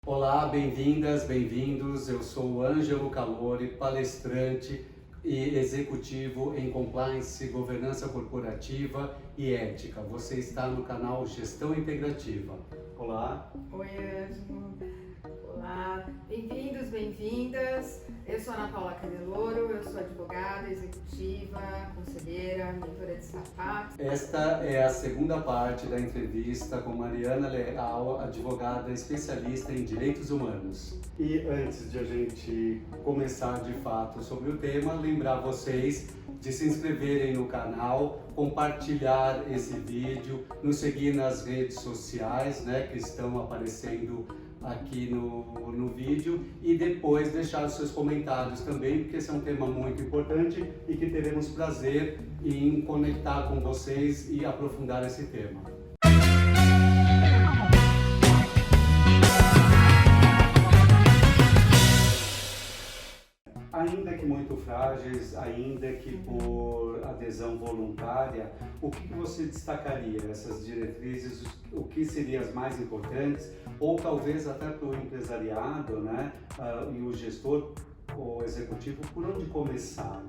Olá, bem-vindas, bem-vindos. Eu sou o Ângelo Calori, palestrante e executivo em Compliance, Governança Corporativa e Ética. Você está no canal Gestão Integrativa. Olá. Oi, Ângelo. Olá, bem-vindos, bem-vindas. Eu sou Ana Paula Candeloro, eu sou advogada, executiva, conselheira, mentora de startups. Esta é a segunda parte da entrevista com Mariana Leal, advogada especialista em direitos humanos. E antes de a gente começar de fato sobre o tema, lembrar vocês de se inscreverem no canal, compartilhar esse vídeo, nos seguir nas redes sociais, que estão aparecendo aqui no vídeo, e depois deixar os seus comentários também, porque esse é um tema muito importante e que teremos prazer em conectar com vocês e aprofundar esse tema. Ainda que muito frágeis, ainda que por adesão voluntária, o que você destacaria essas diretrizes, o que seriam as mais importantes, ou talvez até para o empresariado, e o gestor ou executivo, por onde começar?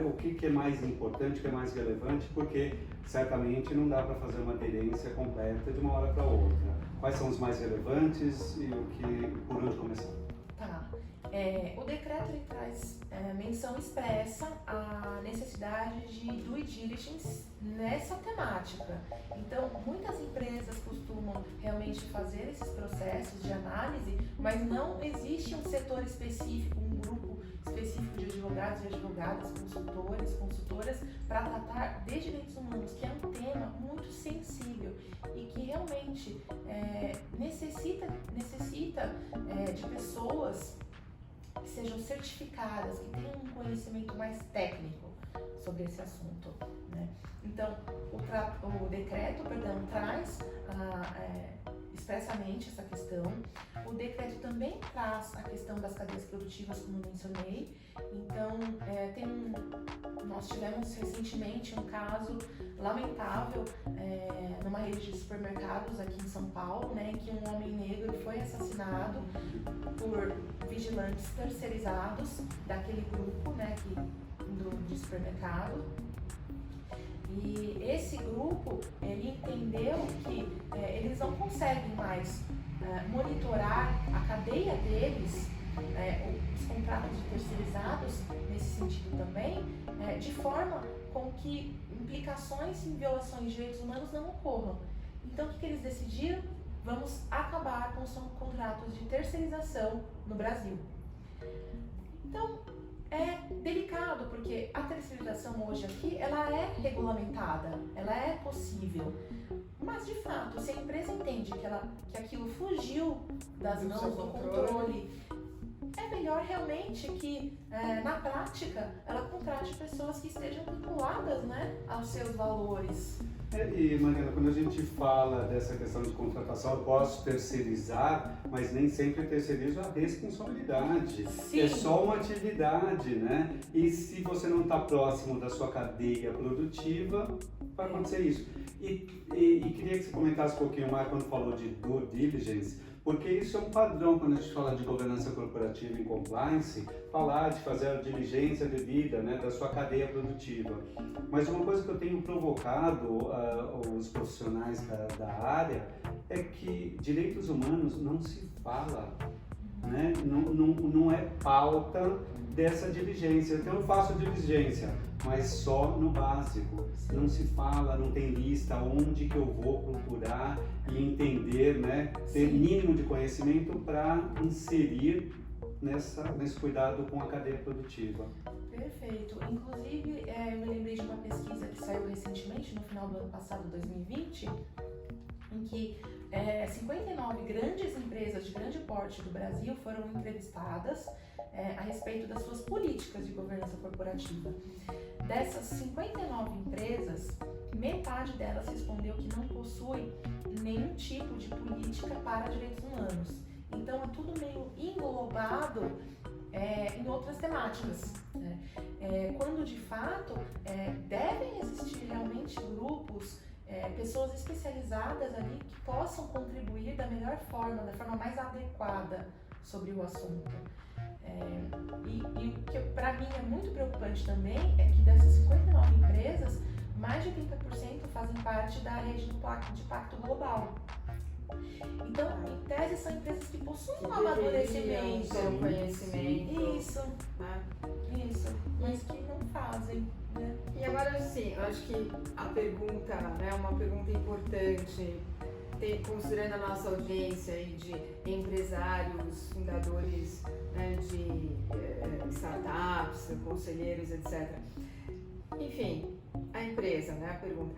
O que é mais importante, o que é mais relevante, porque certamente não dá para fazer uma aderência completa de uma hora para outra. Quais são os mais relevantes e por onde começar? Tá. O decreto ele traz menção expressa à necessidade de due diligence nessa temática. Então, muitas empresas costumam realmente fazer esses processos de análise, mas não existe um setor específico, um grupo específico de advogados e advogadas, consultores, consultoras, para tratar de direitos humanos, que é um tema muito sensível e que realmente necessita de pessoas que sejam certificadas, que tenham um conhecimento mais técnico sobre esse assunto, né? Então, o decreto, traz expressamente essa questão. O decreto também traz a questão das cadeias produtivas, como eu mencionei. Então, nós tivemos recentemente um caso lamentável numa rede de supermercados aqui em São Paulo, em que um homem negro foi assassinado por vigilantes terceirizados daquele grupo, de supermercado. E esse grupo, ele entendeu que eles não conseguem mais monitorar a cadeia deles, os contratos de terceirizados, nesse sentido também, de forma com que implicações em violações de direitos humanos não ocorram. Então, o que eles decidiram? Vamos acabar com os contratos de terceirização no Brasil. Então, é delicado, porque a terceirização hoje aqui, ela é regulamentada, ela é possível. Mas, de fato, se a empresa entende que aquilo fugiu das mãos do controle, é melhor realmente que, na prática, ela contrate pessoas que estejam vinculadas, aos seus valores. E, Mariana, quando a gente fala dessa questão de contratação, eu posso terceirizar, mas nem sempre terceirizo a responsabilidade. Sim. É só uma atividade, E se você não está próximo da sua cadeia produtiva, vai acontecer isso. E queria que você comentasse um pouquinho mais quando falou de due diligence, porque isso é um padrão quando a gente fala de governança corporativa em compliance, falar de fazer a diligência devida, da sua cadeia produtiva. Mas uma coisa que eu tenho provocado os profissionais da área é que direitos humanos não se fala, não é pauta dessa diligência. Então eu faço diligência, mas só no básico. Não se fala, não tem lista onde que eu vou procurar e entender, ter mínimo de conhecimento para inserir nesse cuidado com a cadeia produtiva. Perfeito. Inclusive, eu me lembrei de uma pesquisa que saiu recentemente, no final do ano passado, 2020, em que 59 grandes empresas de grande porte do Brasil foram entrevistadas a respeito das suas políticas de governança corporativa. Dessas 59 empresas, metade delas respondeu que não possui nenhum tipo de política para direitos humanos. Então, é tudo meio englobado em outras temáticas, quando de fato devem existir realmente grupos pessoas especializadas ali que possam contribuir da melhor forma, da forma mais adequada sobre o assunto. E o que para mim é muito preocupante também é que dessas 59 empresas, mais de 80% fazem parte da rede de pacto global. Então, em tese, são empresas que possuem um amadurecimento, um conhecimento. Isso, mas que não fazem, né? E agora, sim, eu acho que a pergunta, né, uma pergunta importante, considerando a nossa audiência aí de empresários, fundadores, né, de startups, conselheiros, etc. Enfim, a empresa, né, a pergunta,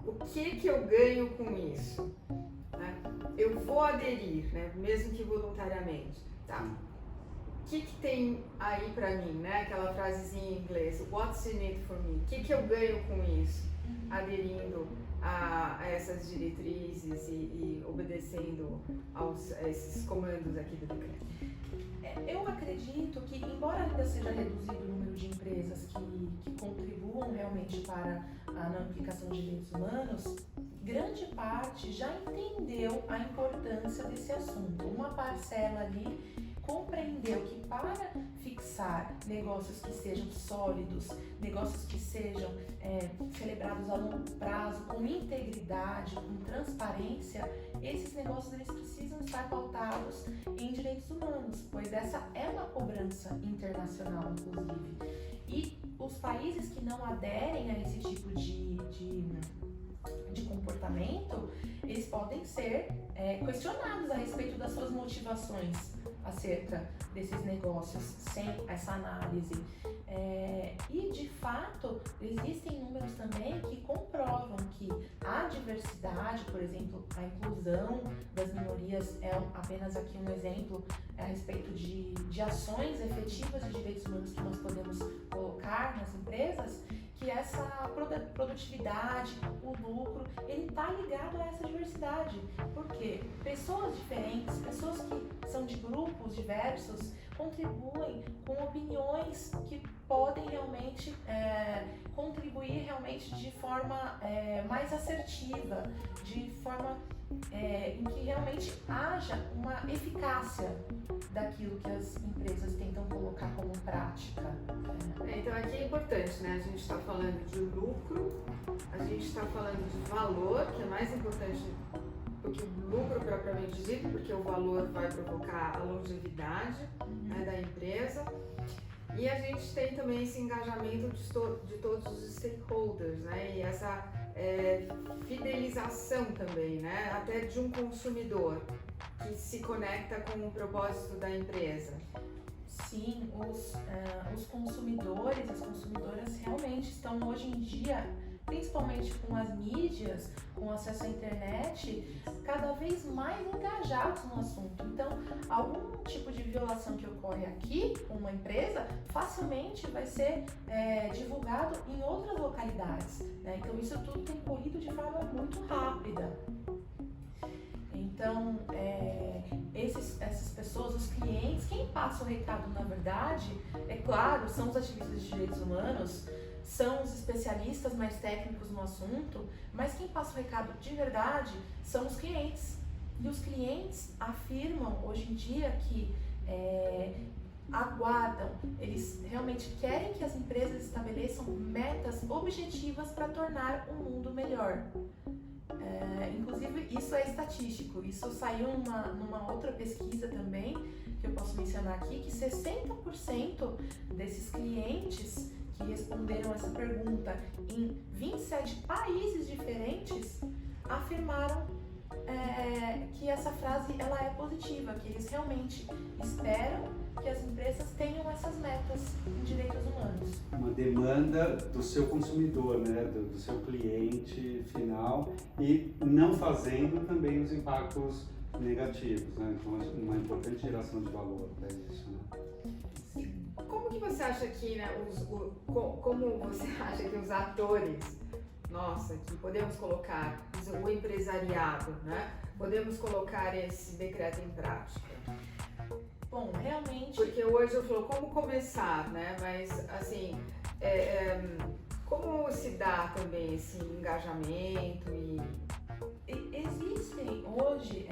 o que eu ganho com isso? Né? Eu vou aderir, né, mesmo que voluntariamente, tá? O que tem aí pra mim, né? Aquela frasezinha em inglês, what's in it for me? O que eu ganho com isso? Aderindo a essas diretrizes e obedecendo a esses comandos aqui do decreto. Eu acredito que, embora ainda seja reduzido o número de empresas que contribuam realmente para a não aplicação de direitos humanos, grande parte já entendeu a importância desse assunto. Uma parcela ali compreendeu que para fixar negócios que sejam sólidos, negócios que sejam celebrados a longo prazo, com integridade, com transparência, esses negócios eles precisam estar pautados em direitos humanos, pois essa é uma cobrança internacional, inclusive. E os países que não aderem a esse tipo de comportamento, eles podem ser questionados a respeito das suas motivações acerca desses negócios sem essa análise. E de fato existem números também que comprovam que a diversidade, por exemplo, a inclusão das minorias é apenas aqui um exemplo a respeito de ações efetivas de direitos humanos que nós podemos colocar nas empresas, que essa produtividade, o lucro, ele está ligado a essa diversidade. Porque pessoas diferentes, pessoas que são de grupos diversos, contribuem com opiniões que podem realmente contribuir realmente de forma mais assertiva, de forma em que realmente haja uma eficácia daquilo que as empresas tentam colocar como prática. Então aqui é importante, né? A gente está falando de lucro, a gente está falando de valor, que é mais importante do que o lucro propriamente dito, porque o valor vai provocar a longevidade, né, da empresa. E a gente tem também esse engajamento de todos os stakeholders, né? E essa fidelização também, né? Até de um consumidor que se conecta com o propósito da empresa. Sim, os consumidores, as consumidoras realmente estão hoje em dia, principalmente com as mídias, com acesso à internet, cada vez mais engajados no assunto. Então, algum tipo de violação que ocorre aqui com uma empresa, facilmente vai ser divulgado em outras localidades, né? Então, isso tudo tem corrido de forma muito rápida. Então, essas pessoas, os clientes, quem passa o recado, na verdade, é claro, são os ativistas de direitos humanos, são os especialistas mais técnicos no assunto, mas quem passa o recado de verdade são os clientes. E os clientes afirmam hoje em dia que aguardam, eles realmente querem que as empresas estabeleçam metas objetivas para tornar o mundo melhor. Inclusive, isso é estatístico, isso saiu numa outra pesquisa também, que eu posso mencionar aqui, que 60% desses clientes que responderam essa pergunta em 27 países diferentes afirmaram que essa frase ela é positiva, que eles realmente esperam que as empresas tenham essas metas em direitos humanos. Uma demanda do seu consumidor, né, do seu cliente final, e não fazendo também os impactos negativos, né? Então, uma importante geração de valor para isso, né? Como que você acha que, né, como você acha que os atores, nossa, que podemos colocar o empresariado, né, podemos colocar esse decreto em prática? Bom, realmente... Porque hoje eu falo como começar, né, mas assim, Como se dá também esse engajamento e... Existem hoje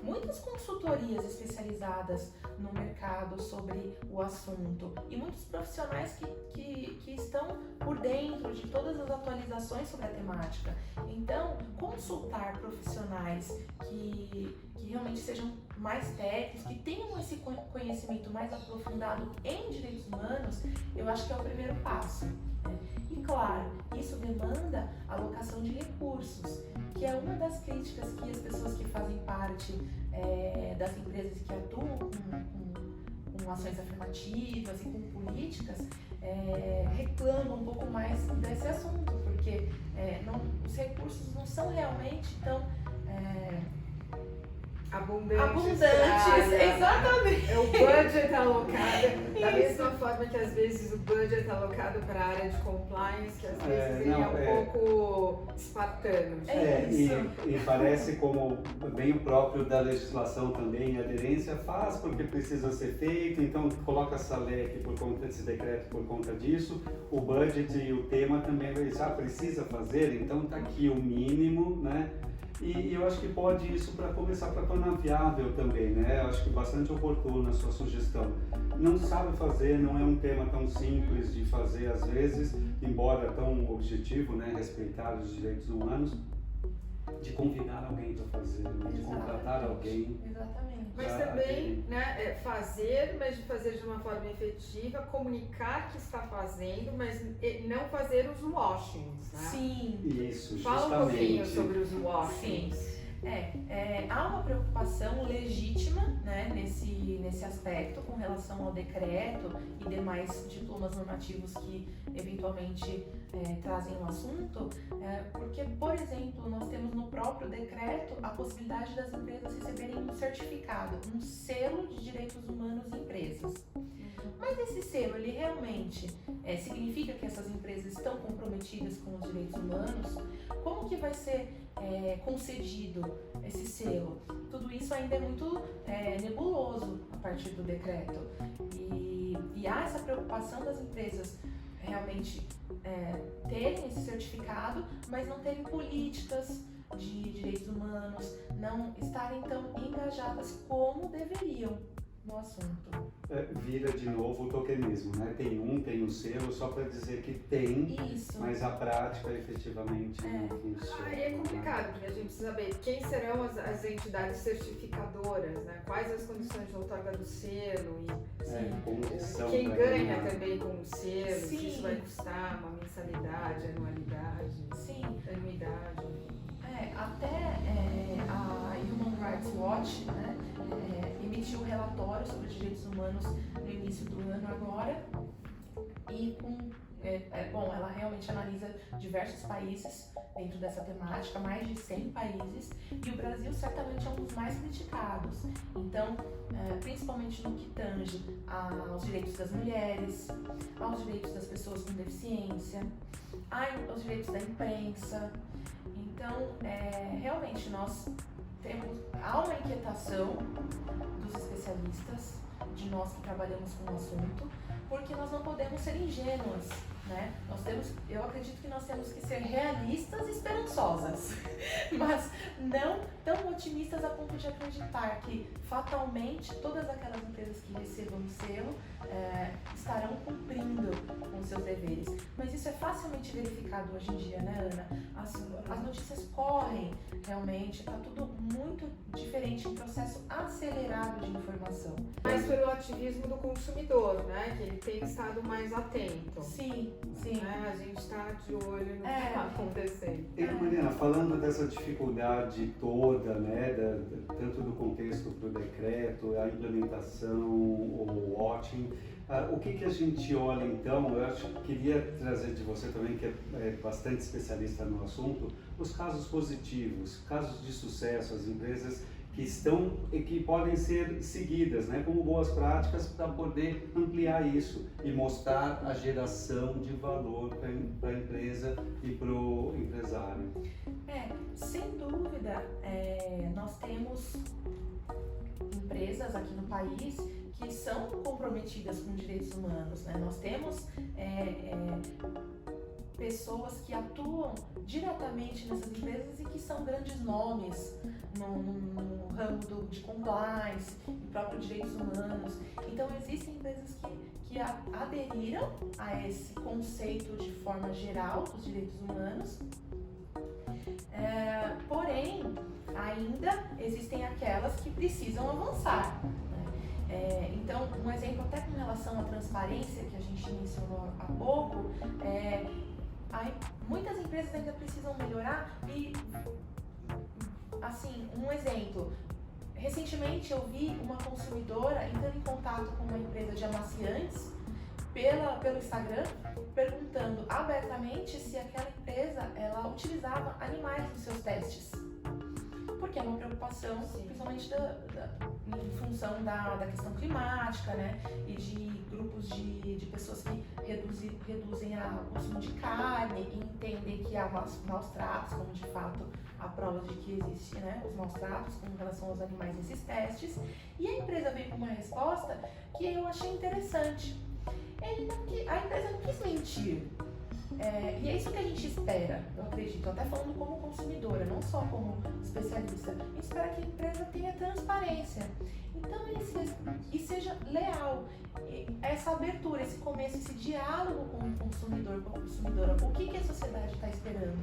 muitas consultorias especializadas no mercado sobre o assunto e muitos profissionais que estão por dentro de todas as atualizações sobre a temática. Então, consultar profissionais que realmente sejam mais técnicos, que tenham esse conhecimento mais aprofundado em direitos humanos, eu acho que é o primeiro passo, né? E claro, isso demanda alocação de recursos, que é uma das críticas que as pessoas que fazem parte das empresas que atuam com ações afirmativas e com políticas reclamam um pouco mais desse assunto, porque os recursos não são realmente tão abundantes, exatamente. É o budget alocado, da mesma forma que às vezes o budget alocado para a área de compliance, que às vezes ele é um pouco espartano. E parece como bem o próprio da legislação também, a aderência faz porque precisa ser feito, então coloca essa lei aqui por conta desse decreto, por conta disso, o budget e o tema também precisa fazer, então está aqui o mínimo, né? E eu acho que pode isso para começar para tornar viável também, né? Eu acho que bastante oportuno a sua sugestão. Não sabe fazer, não é um tema tão simples de fazer às vezes, embora tão objetivo, né? Respeitar os direitos humanos, de convidar alguém para fazer, né? De contratar alguém. Exatamente. Mas também, né, fazer, mas de fazer de uma forma efetiva, comunicar que está fazendo, mas não fazer os washings, né? Sim. Isso, justamente. Fala um pouquinho sobre os washings. Sim. Há uma preocupação legítima, né, nesse aspecto com relação ao decreto e demais diplomas normativos que eventualmente trazem o assunto, porque, por exemplo, nós temos no próprio decreto a possibilidade das empresas receberem um certificado, um selo de direitos humanos em empresas. Mas esse selo, ele realmente significa que essas empresas estão comprometidas com os direitos humanos? Como que vai ser concedido esse selo? Tudo isso ainda é muito nebuloso a partir do decreto. E há essa preocupação das empresas realmente terem esse certificado, mas não terem políticas de direitos humanos, não estarem tão engajadas como deveriam no assunto. Vira de novo o tokenismo, né? Tem um selo só para dizer que tem, Isso. mas a prática efetivamente não funciona. Aí é complicado, porque a gente precisa saber quem serão as entidades certificadoras, né? Quais as condições de outorga do selo e quem ganha também com o selo, se isso vai custar uma mensalidade, anualidade, anuidade. Até a Human Rights Watch, né, emitiu um relatório sobre os direitos humanos no início do ano agora e ela realmente analisa diversos países dentro dessa temática, mais de 100 países, e o Brasil certamente é um dos mais criticados. Então, principalmente no que tange aos direitos das mulheres, aos direitos das pessoas com deficiência, aos direitos da imprensa. Então, realmente há uma inquietação dos especialistas, de nós que trabalhamos com o assunto, porque nós não podemos ser ingênuos, né? Eu acredito que nós temos que ser realistas e esperançosas, mas não tão otimistas a ponto de acreditar que fatalmente todas aquelas empresas que recebam o selo estarão cumprindo com seus deveres. Mas isso é facilmente verificado hoje em dia, né, Ana? As notícias correm realmente, está tudo muito diferente, um processo acelerado de informação. Mas pelo ativismo do consumidor, né? Que ele tem estado mais atento. Sim. A gente está de olho no que está acontecendo. E, Mariana, falando dessa dificuldade toda, né, tanto do contexto para o decreto, a implementação, o watching, o que a gente olha então? Eu acho que queria trazer de você também, que é bastante especialista no assunto, os casos positivos, casos de sucesso, as empresas que podem ser seguidas, né, como boas práticas para poder ampliar isso e mostrar a geração de valor para a empresa e para o empresário. Sem dúvida, nós temos empresas aqui no país que são comprometidas com direitos humanos, né? Nós temos pessoas que atuam diretamente nessas empresas e que são grandes nomes no ramo de compliance, no próprio direitos humanos. Então existem empresas que aderiram a esse conceito de forma geral dos direitos humanos, porém ainda existem aquelas que precisam avançar. Então, um exemplo até com relação à transparência que a gente mencionou há pouco, muitas empresas ainda precisam melhorar e, assim, um exemplo, recentemente eu vi uma consumidora entrando em contato com uma empresa de amaciantes pelo Instagram, perguntando abertamente se aquela empresa ela utilizava animais nos seus testes. Porque é uma preocupação, principalmente em função da questão climática, né? E de grupos de pessoas que reduzem o consumo de carne e entendem que há maus tratos, como de fato há provas de que existe, né, os maus tratos com relação aos animais nesses testes. E a empresa veio com uma resposta que eu achei interessante. A empresa não quis mentir. E é isso que a gente espera, eu acredito, até falando como consumidora, não só como especialista. A gente espera que a empresa tenha transparência. Então, e seja leal. Essa abertura, esse começo, esse diálogo com o consumidor, com a consumidora. O que a sociedade está esperando?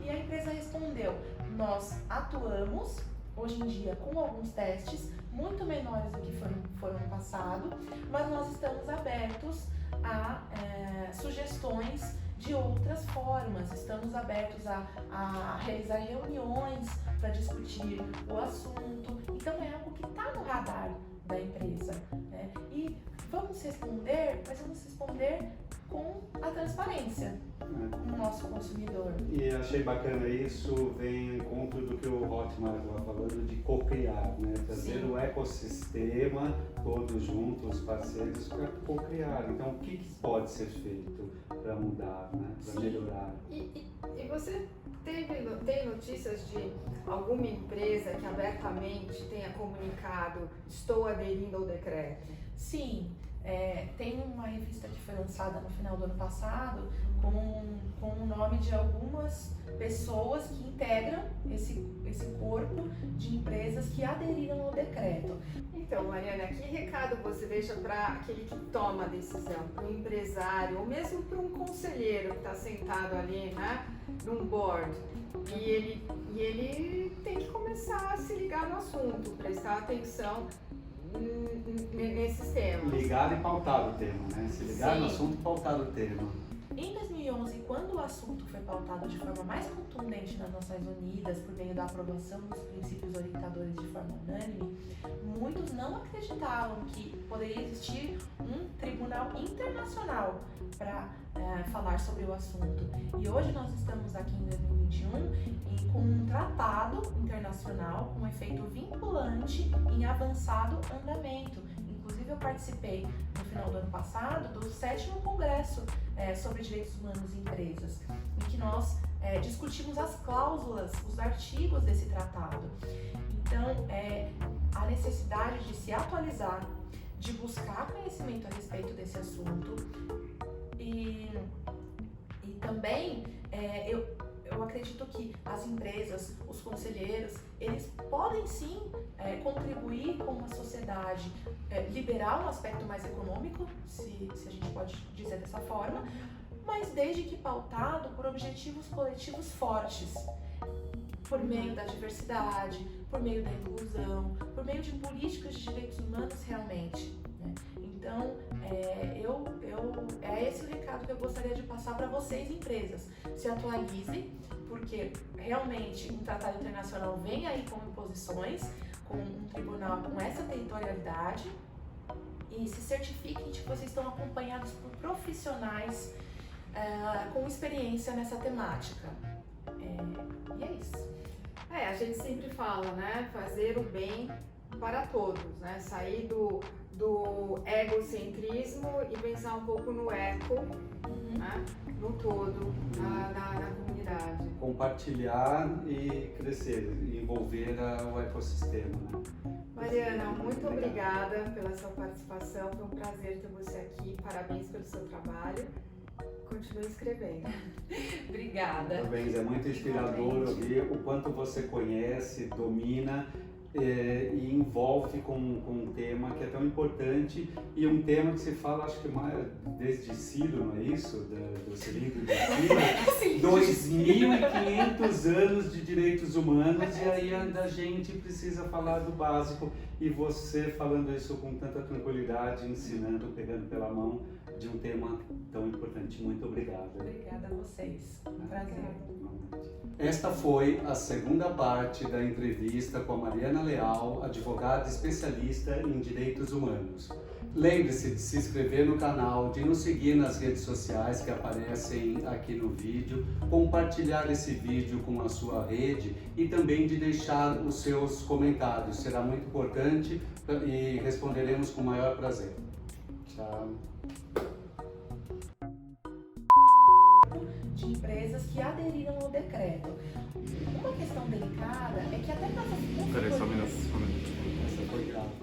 E a empresa respondeu: nós atuamos, hoje em dia, com alguns testes, muito menores do que foram no passado, mas nós estamos abertos a sugestões de outras formas, estamos abertos a realizar reuniões para discutir o assunto. Então é algo que está no radar da empresa, né? E vamos responder, mas vamos responder com a transparência com o nosso consumidor. E achei bacana isso, vem ao encontro do que o Hotmar estava falando de co-criar, né? Trazer o ecossistema, todos juntos, parceiros, para co-criar. Então, o que pode ser feito para mudar, né? Para melhorar? E você tem notícias de alguma empresa que abertamente tenha comunicado: estou aderindo ao decreto? Sim. Tem uma revista que foi lançada no final do ano passado com o nome de algumas pessoas que integram esse corpo de empresas que aderiram ao decreto. Então, Mariana, que recado você deixa para aquele que toma a decisão, para o empresário, ou mesmo para um conselheiro que está sentado ali, né, num board, e ele tem que começar a se ligar no assunto, prestar atenção nesses temas. Ligar e pautar o tema, né? Se ligar no assunto e pautar o tema. Em 2011, quando o assunto foi pautado de forma mais contundente nas Nações Unidas, por meio da aprovação dos princípios orientadores de forma unânime, muitos não acreditavam que poderia existir um tribunal internacional para falar sobre o assunto. E hoje nós estamos aqui em 2021 com um tratado internacional com efeito vinculante em avançado andamento. Inclusive, eu participei no final do ano passado do 7º Congresso sobre Direitos Humanos em Empresas, em que nós discutimos as cláusulas, os artigos desse tratado. Então, a necessidade de se atualizar, de buscar conhecimento a respeito desse assunto e também eu acredito que as empresas, os conselheiros, eles podem sim contribuir com uma sociedade liberal no aspecto mais econômico, se a gente pode dizer dessa forma, mas desde que pautado por objetivos coletivos fortes, por meio da diversidade, por meio da inclusão, por meio de políticas de direitos humanos realmente, né? Então, é esse o recado que eu gostaria de passar para vocês, empresas. Se atualizem, porque realmente um tratado internacional vem aí com imposições, com um tribunal com essa territorialidade, e se certifiquem de que vocês estão acompanhados por profissionais com experiência nessa temática. E é isso. A gente sempre fala, né? Fazer o bem para todos, né? Sair do egocentrismo e pensar um pouco no eco, né? No todo, na comunidade. Compartilhar e crescer, envolver o ecossistema, né? Mariana, muito obrigada pela sua participação, foi um prazer ter você aqui, parabéns pelo seu trabalho continue escrevendo. Obrigada. Parabéns, é muito inspirador ouvir o quanto você conhece, domina e envolve com um tema que é tão importante e um tema que se fala, acho que mais desde Ciro, não é isso? Do cilindro de Ciro. 2.500 anos de direitos humanos e aí a gente precisa falar do básico e você falando isso com tanta tranquilidade, ensinando, pegando pela mão de um tema tão importante. Muito obrigado. Obrigada a vocês. Um prazer. Esta foi a segunda parte da entrevista com a Mariana Leal, advogada especialista em direitos humanos. Lembre-se de se inscrever no canal, de nos seguir nas redes sociais que aparecem aqui no vídeo, compartilhar esse vídeo com a sua rede e também de deixar os seus comentários. Será muito importante e responderemos com o maior prazer. Tchau. De empresas que aderiram ao decreto. Uma questão delicada é que até nas... Peraí, só um minuto. Essa foi grave.